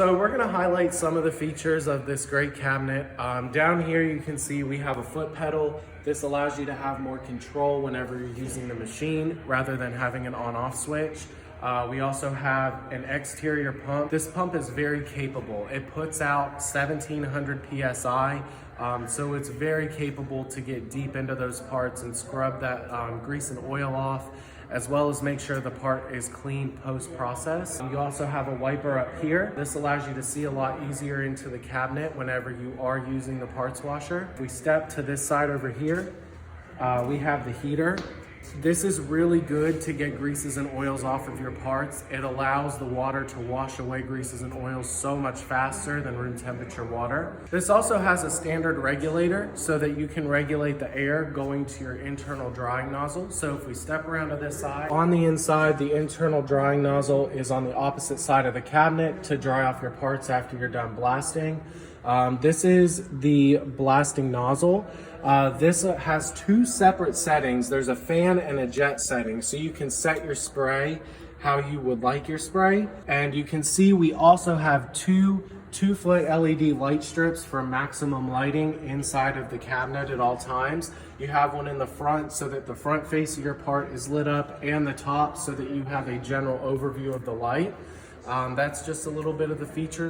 So we're going to highlight some of the features of this great cabinet. Down here you can see we have a foot pedal. This allows you to have more control whenever you're using the machine rather than having an on-off switch. We also have an exterior pump. This pump is very capable. It puts out 1700 PSI, so it's very capable to get deep into those parts and scrub that grease and oil off, as well as make sure the part is clean post-process. You also have a wiper up here. This allows you to see a lot easier into the cabinet whenever you are using the parts washer. If we step to this side over here, we have the heater. This is really good to get greases and oils off of your parts. It allows the water to wash away greases and oils so much faster than room temperature water. This also has a standard regulator so that you can regulate the air going to your internal drying nozzle. So if we step around to this side, on the inside, the internal drying nozzle is on the opposite side of the cabinet to dry off your parts after you're done blasting. This is the blasting nozzle. This has two separate settings. There's a fan and a jet setting, so you can set your spray how you would like your spray. And you can see we also have two 2-foot LED light strips for maximum lighting inside of the cabinet at all times. You have one in the front so that the front face of your part is lit up, and the top so that you have a general overview of the light. That's just a little bit of the features.